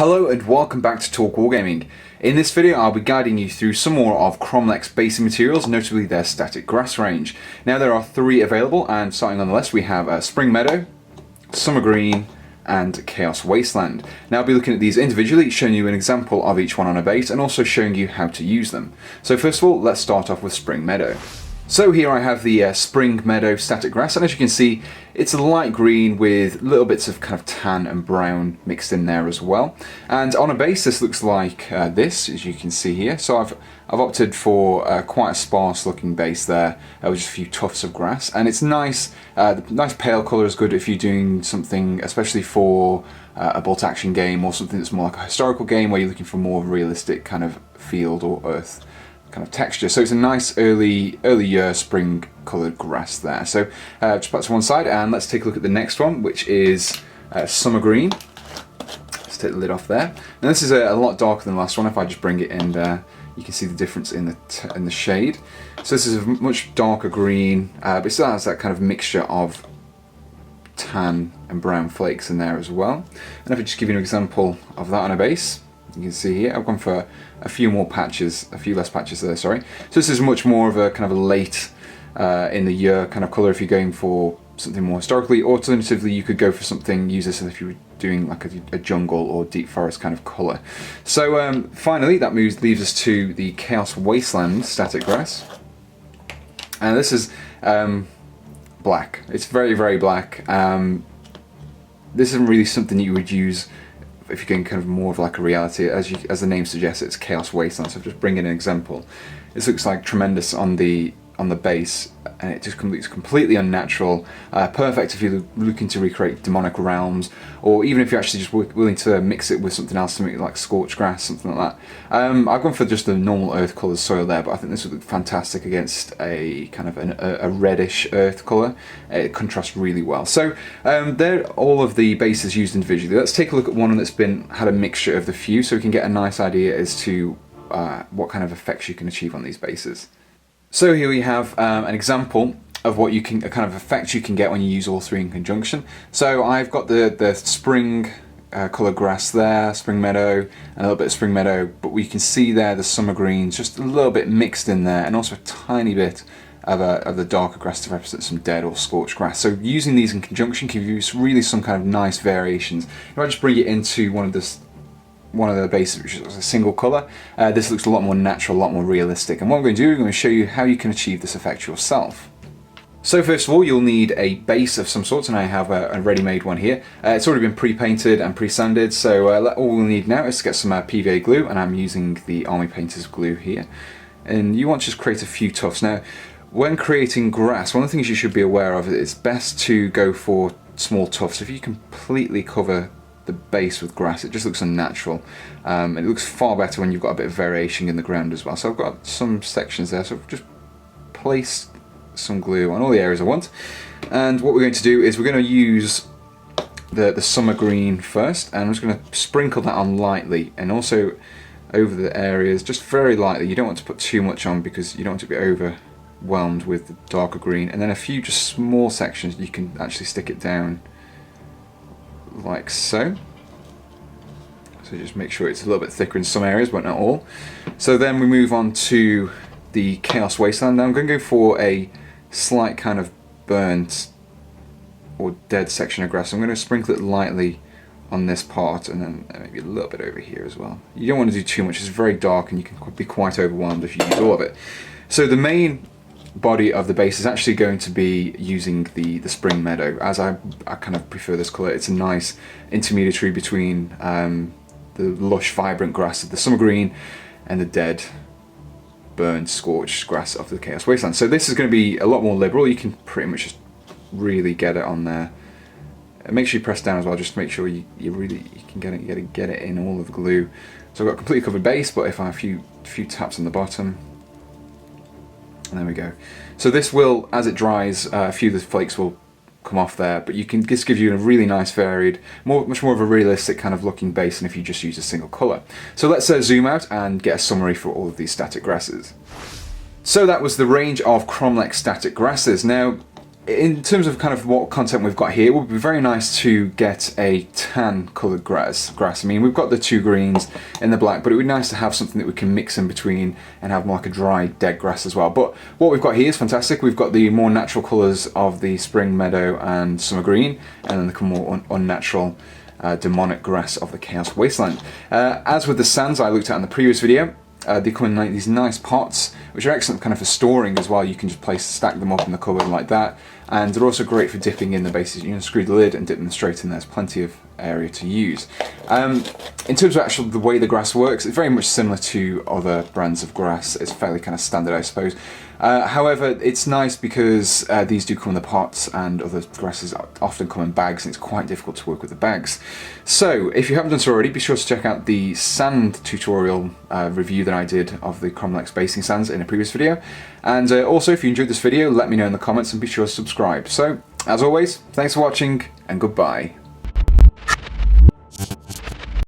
Hello and welcome back to Talk Wargaming. In this video I'll be guiding you through some more of Kromlech's basic materials, notably their static grass range. Now there are 3 available, and starting on the list we have Spring Meadow, Summer Green and Chaos Wasteland. Now I'll be looking at these individually, showing you an example of each one on a base and also showing you how to use them. So first of all, let's start off with Spring Meadow. So here I have the Spring Meadow static grass, and as you can see it's a light green with little bits of kind of tan and brown mixed in there as well. And on a base this looks like this, as you can see here. So I've opted for quite a sparse looking base there with just a few tufts of grass, and it's nice. The nice pale colour is good if you're doing something, especially for a bolt action game or something that's more like a historical game where you're looking for more realistic kind of field or earth kind of texture. So it's a nice early year spring coloured grass there. So just put that to one side, and let's take a look at the next one, which is Summer Green. Let's take the lid off there. Now this is a lot darker than the last one. If I just bring it in there, you can see the difference in the shade. So this is a much darker green, but it still has that kind of mixture of tan and brown flakes in there as well. And if I just give you an example of that on a base, you can see here I've gone for a few less patches there, sorry. So this is much more of a kind of a late in the year kind of colour if you're going for something more historically. Alternatively, you could go for something, use this if you were doing like a jungle or deep forest kind of colour. So finally that leaves us to the Chaos Wasteland static grass. And this is black. It's very, very black. This isn't really something you would use if you're going kind of more of like a reality. As the name suggests, it's Chaos Wasteland. So just bring in an example. This looks like tremendous on the base, and it just looks completely unnatural. Perfect if you're looking to recreate demonic realms, or even if you're actually just willing to mix it with something else to make it like scorched grass, something like that. I've gone for just the normal earth colored soil there, but I think this would look fantastic against a kind of a reddish earth color. It contrasts really well. So they're all of the bases used individually. Let's take a look at one that's had a mixture of the few, so we can get a nice idea as to what kind of effects you can achieve on these bases. So here we have an example of what a kind of effect you can get when you use all 3 in conjunction. So I've got the spring coloured grass there, Spring Meadow, and a little bit of Spring Meadow, but we can see there the Summer Greens just a little bit mixed in there, and also a tiny bit of the darker grass to represent some dead or scorched grass. So using these in conjunction can give you really some kind of nice variations. If I just bring it into one of the bases which is a single colour, this looks a lot more natural, a lot more realistic. And what I'm going to do, I'm going to show you how you can achieve this effect yourself. So first of all, you'll need a base of some sort, and I have a ready-made one here. It's already been pre-painted and pre-sanded, so all we'll need now is to get some PVA glue, and I'm using the Army Painter's glue here. And you want to just create a few tufts. Now, when creating grass, one of the things you should be aware of is it's best to go for small tufts. If you completely cover the base with grass, it just looks unnatural. It looks far better when you've got a bit of variation in the ground as well. So I've got some sections there, so I've just placed some glue on all the areas I want. And what we're going to do is we're going to use the Summer Green first, and I'm just going to sprinkle that on lightly, and also over the areas just very lightly. You don't want to put too much on because you don't want to be overwhelmed with the darker green. And then a few just small sections you can actually stick it down like so. So just make sure it's a little bit thicker in some areas, but not all. So then we move on to the Chaos Wasteland. Now I'm going to go for a slight kind of burnt or dead section of grass. I'm going to sprinkle it lightly on this part, and then maybe a little bit over here as well. You don't want to do too much, it's very dark and you can be quite overwhelmed if you use all of it. So the main body of the base is actually going to be using the Spring Meadow, as I kind of prefer this colour. It's a nice intermediary between the lush vibrant grass of the Summer Green and the dead burned scorched grass of the Chaos Wasteland. So this is going to be a lot more liberal. You can pretty much just really get it on there. And make sure you press down as well, just to make sure you can get it in all of the glue. So I've got a completely covered base, but if I have a few taps on the bottom, and there we go. So this will, as it dries, a few of the flakes will come off there, but this gives you a really nice varied, much more of a realistic kind of looking base than if you just use a single colour. So let's zoom out and get a summary for all of these static grasses. So that was the range of Kromlech static grasses. Now, in terms of kind of what content we've got here, it would be very nice to get a tan coloured grass. I mean, we've got the 2 greens and the black, but it would be nice to have something that we can mix in between and have more like a dry, dead grass as well. But what we've got here is fantastic. We've got the more natural colours of the spring meadow and summer green, and then the more unnatural demonic grass of the Chaos Wasteland. As with the sands I looked at in the previous video, they come in like these nice pots, which are excellent kind of for storing as well. You can just stack them up in the cupboard like that, and they're also great for dipping in the bases. You can screw the lid and dip them straight in. There's plenty of area to use. In terms of actually the way the grass works, it's very much similar to other brands of grass. It's fairly kind of standard, I suppose. However, it's nice because these do come in the pots, and other grasses often come in bags, and it's quite difficult to work with the bags. So, if you haven't done so already, be sure to check out the sand tutorial review that I did of the Kromlech basing sands in a previous video. And also, if you enjoyed this video, let me know in the comments and be sure to subscribe. So, as always, thanks for watching, and goodbye.